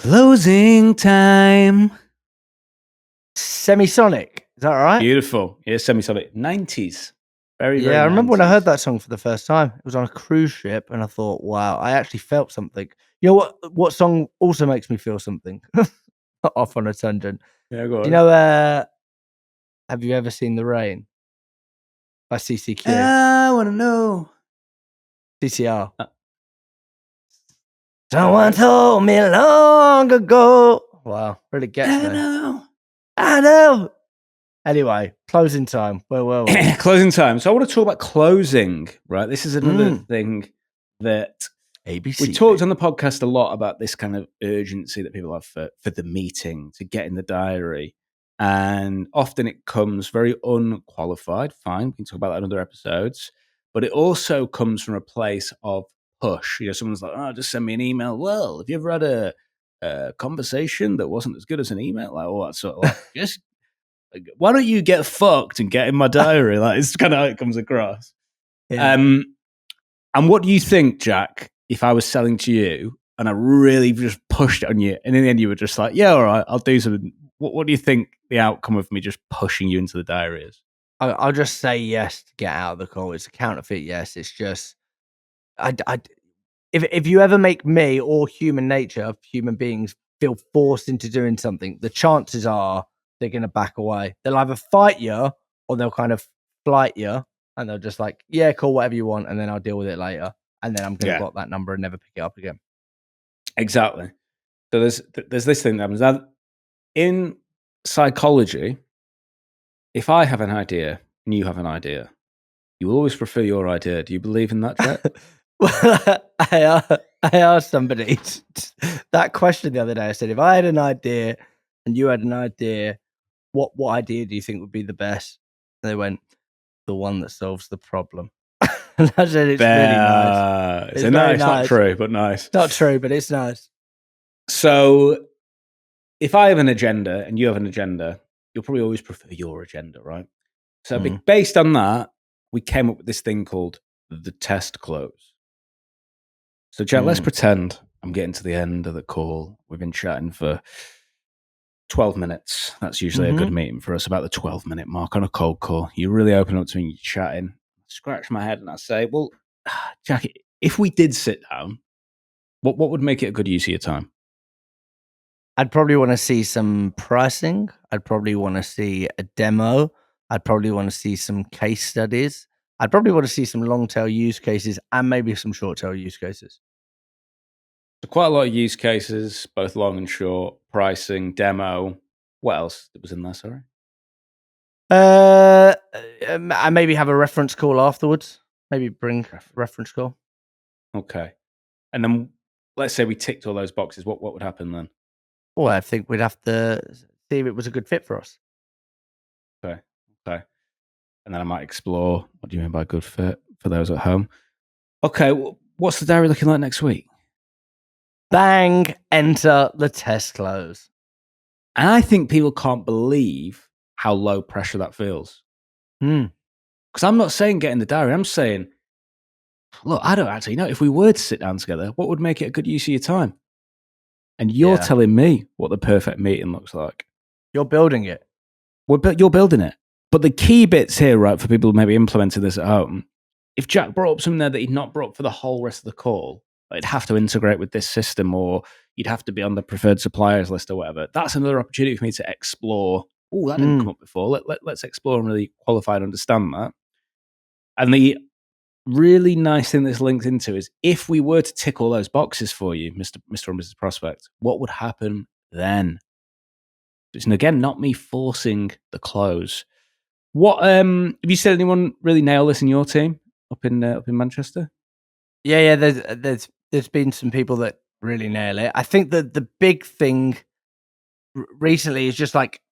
Closing time. Semisonic. Is that right? Beautiful. Yeah, Semisonic. 90s. Very, very I remember when I heard 90s. that song for the first time. It was on a cruise ship, and I thought, wow, I actually felt something. You know what song also makes me feel something? Off on a tangent. Yeah, go on. You know, have you ever seen The Rain by CCQ? I want to know. CCR. Someone told me long ago. Wow, really gets me. I know. Anyway, closing time. Where were we? Closing time. So I want to talk about closing, right? This is another thing that ABC. we talked on the podcast a lot about, this kind of urgency that people have for the meeting, to get in the diary. And often it comes very unqualified. Fine, we can talk about that in other episodes. But it also comes from a place of push. You know, someone's like, "Oh, just send me an email." Well, have you ever had a conversation that wasn't as good as an email? Like all that sort of, like, just why don't you get fucked and get in my diary? Like, it's kind of how it comes across. Yeah. And what do you think, Jack, if I was selling to you and I really just pushed it on you, and in the end you were just like, yeah, all right, I'll do something. What do you think the outcome of me just pushing you into the diary is? I'll just say yes to get out of the call. It's a counterfeit yes. It's just, if you ever make me or human nature, human beings, feel forced into doing something, the chances are they're going to back away. They'll either fight you or they'll kind of flight you, and they'll just like, yeah, cool, whatever you want, and then I'll deal with it later. And then I'm going to block that number and never pick it up again. Exactly. So there's this thing that happens. Now, in psychology, if I have an idea and you have an idea, you will always prefer your idea. Do you believe in that, Jack? Well, I asked somebody that question the other day. I said, if I had an idea and you had an idea, what idea do you think would be the best? And they went, the one that solves the problem. And I said, it's really nice. It's nice. Not true, but nice. Not true, but it's nice. So if I have an agenda and you have an agenda, you'll probably always prefer your agenda, right? So based on that, we came up with this thing called the test close. So, Jack, let's pretend I'm getting to the end of the call. We've been chatting for 12 minutes. That's usually a good meeting for us, about the 12-minute mark on a cold call. You really open up to me, you're chatting. I scratch my head and I say, well, Jack, if we did sit down, what would make it a good use of your time? I'd probably want to see some pricing. I'd probably want to see a demo. I'd probably want to see some case studies. I'd probably want to see some long tail use cases and maybe some short tail use cases. So quite a lot of use cases, both long and short, pricing, demo. What else was in there, sorry? I maybe have a reference call afterwards. Maybe bring reference call. Okay. And then let's say we ticked all those boxes. What would happen then? Well, I think we'd have to see if it was a good fit for us. Okay. And then I might explore, what do you mean by good fit for those at home? Okay, what's the diary looking like next week? Bang, enter the test close. And I think people can't believe how low pressure that feels. Because I'm not saying get in the diary. I'm saying, look, I don't actually know. If we were to sit down together, what would make it a good use of your time? And you're telling me what the perfect meeting looks like. You're building it. You're building it. But the key bits here, right, for people maybe implementing this at home, if Jack brought up something there that he'd not brought up for the whole rest of the call, it'd have to integrate with this system, or you'd have to be on the preferred suppliers list or whatever. That's another opportunity for me to explore. Oh, that didn't come up before. Let's explore and really qualify and understand that. And the really nice thing this links into is, if we were to tick all those boxes for you, Mr. or Mrs. Prospect, what would happen then? It's, again, not me forcing the close. What have you seen anyone really nail this in your team up in Manchester? Yeah. There's been some people that really nail it. I think that the big thing recently is just like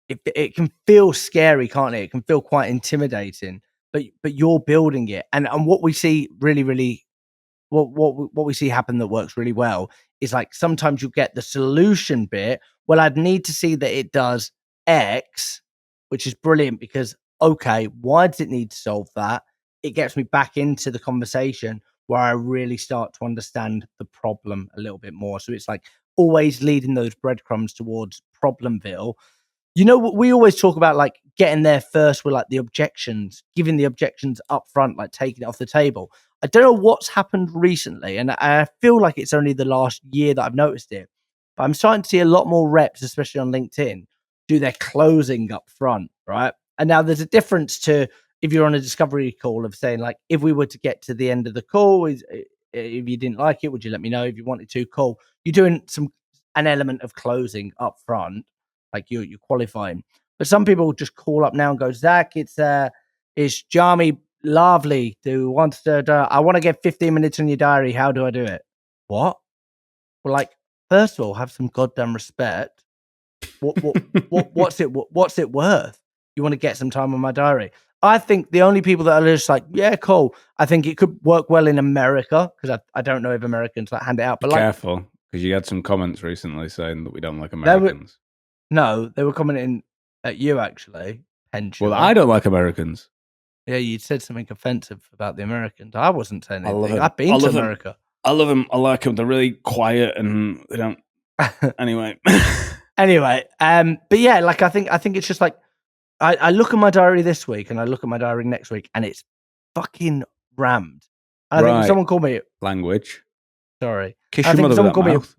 it can feel scary, can't it? It can feel quite intimidating, but you're building it, and what we see really what we see happen that works really well is, like, sometimes you get the solution bit. Well, I'd need to see that it does X, which is brilliant, because, okay, why does it need to solve that? It gets me back into the conversation where I really start to understand the problem a little bit more. So it's like, always leading those breadcrumbs towards Problemville. You know, we always talk about like getting there first with like the objections, giving the objections up front, like taking it off the table. I don't know what's happened recently, and I feel like it's only the last year that I've noticed it, but I'm starting to see a lot more reps, especially on LinkedIn, do their closing up front, right? And now there's a difference to if you're on a discovery call of saying like, if we were to get to the end of the call, if you didn't like it, would you let me know? If you wanted to, call. You're doing an element of closing up front, like you're qualifying. But some people just call up now and go, Zach, it's Jami Lovely who wants to. I want to get 15 minutes in your diary. How do I do it? What? Well, like, first of all, have some goddamn respect. What's it worth? You want to get some time on my diary? I think the only people that are just like, yeah, cool. I think it could work well in America because I don't know if Americans like hand it out. But Be like, careful, because you had some comments recently saying that we don't like Americans. They were commenting at you actually. Well, I don't like Americans. Yeah, you said something offensive about the Americans. I wasn't saying anything. I love 'em. I've been to America. I love them. I like them. They're really quiet and they don't. Anyway. But yeah, like I think it's just like I look at my diary this week and I look at my diary next week and it's fucking rammed. I think if someone called me language. Sorry, Kiss your mother with that mouth.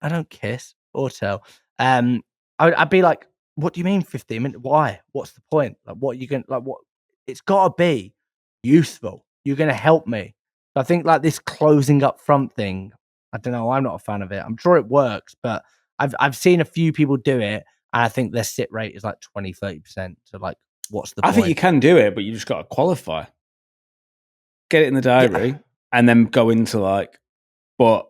I don't kiss or tell. I'd be like, what do you mean 15 minutes? Why? What's the point? Like, what are you going like? What? It's got to be useful. You're going to help me. I think like this closing up front thing. I don't know. I'm not a fan of it. I'm sure it works, but I've seen a few people do it, and I think their sit rate is like 20-30%. So like, what's the point? I think you can do it, but you just got to qualify. Get it in the diary, and then go into like. But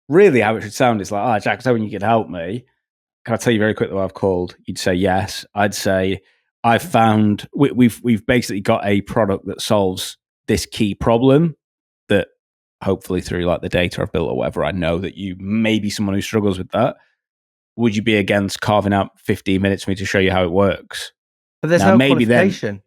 really, how it should sound is like, Jack, so when you can help me, can I tell you very quickly what I've called? You'd say yes. I'd say I've found we've basically got a product that solves this key problem that hopefully through like the data I've built or whatever, I know that you may be someone who struggles with that. Would you be against carving out 15 minutes for me to show you how it works? But there's no qualification.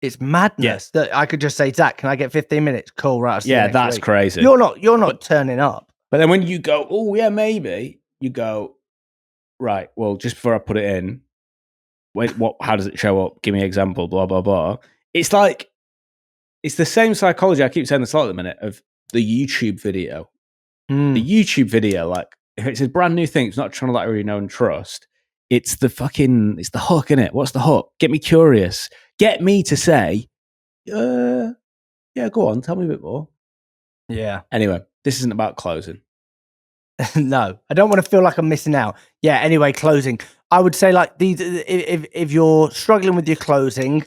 It's madness that I could just say, Zach, can I get 15 minutes? Cool, right? That's crazy. You're not turning up. But then when you go, oh yeah, maybe, you go, right, well, just before I put it in, how does it show up? Give me an example, blah, blah, blah. It's like, it's the same psychology, I keep saying this a lot at the minute, of the YouTube video. The YouTube video, like, if it's a brand new thing, it's not trying to like really know and trust. It's the hook, innit? What's the hook? Get me curious. Get me to say, yeah, go on, tell me a bit more. Yeah. Anyway, this isn't about closing. No, I don't want to feel like I'm missing out. Yeah, anyway, closing. I would say like these, if you're struggling with your closing,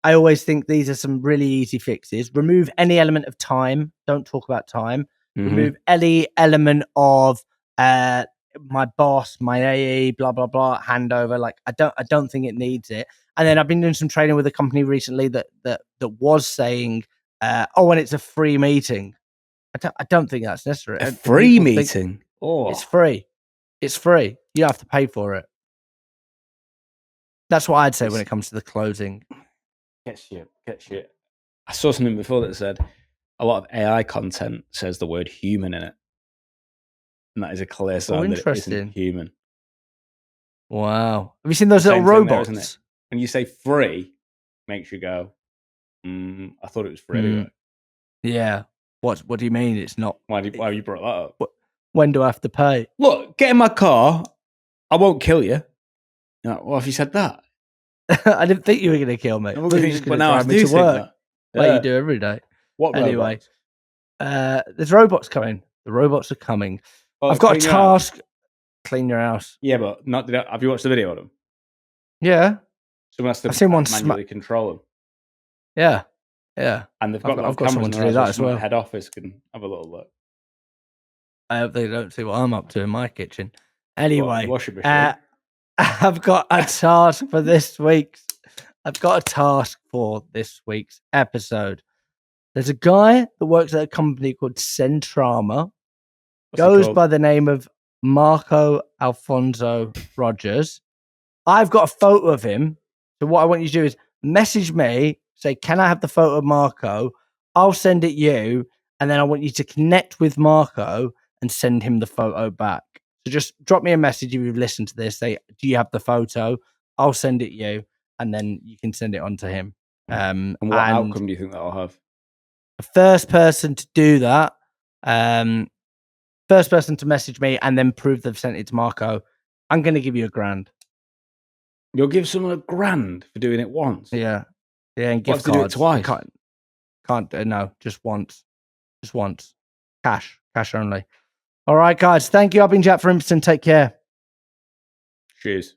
I always think these are some really easy fixes. Remove any element of time. Don't talk about time. Mm-hmm. Remove any element of my boss, my AE, blah, blah, blah, handover. Like I don't think it needs it. And then I've been doing some training with a company recently that was saying, and it's a free meeting. I don't think that's necessary. A free meeting? It's free. It's free. You don't have to pay for it. That's what I'd say when it comes to the closing. Gets you. I saw something before that said a lot of AI content says the word human in it. And that is a clear sign that it isn't human. Wow. Have you seen those little robots? There, isn't it? When you say free, makes you go, I thought it was free anyway. Yeah. What do you mean it's not? Why have you brought that up? When do I have to pay? Look, get in my car. I won't kill you. Well, have you said that? I didn't think you were going to kill me. But now I do think that. Like you do every day. What anyway? There's robots coming. The robots are coming. Oh, I've got a task. Clean your house. Yeah, but have you watched the video of them? Yeah. Someone has to I've seen one manually control them. Yeah. And they've got someone to do that as well. Head office can have a little look. I hope they don't see what I'm up to in my kitchen. Anyway, washing machine. I've got a task for this week's. Episode. There's a guy that works at a company called Centrama. Goes by the name of Marco Alfonso Rogers. I've got a photo of him. So what I want you to do is message me, say, can I have the photo of Marco? I'll send it you. And then I want you to connect with Marco and send him the photo back. So just drop me a message if you've listened to this. Say, do you have the photo? I'll send it you, and then you can send it on to him. And what outcome do you think that'll have? The first person to do that, first person to message me and then prove they've sent it to Marco, I'm going to give you $1,000. You'll give someone $1,000 for doing it once? Yeah. And gift cards. Do it twice? Can't no, just once. Just once. Cash only. All right, guys. Thank you. I've been Jack Frimston. Take care. Cheers.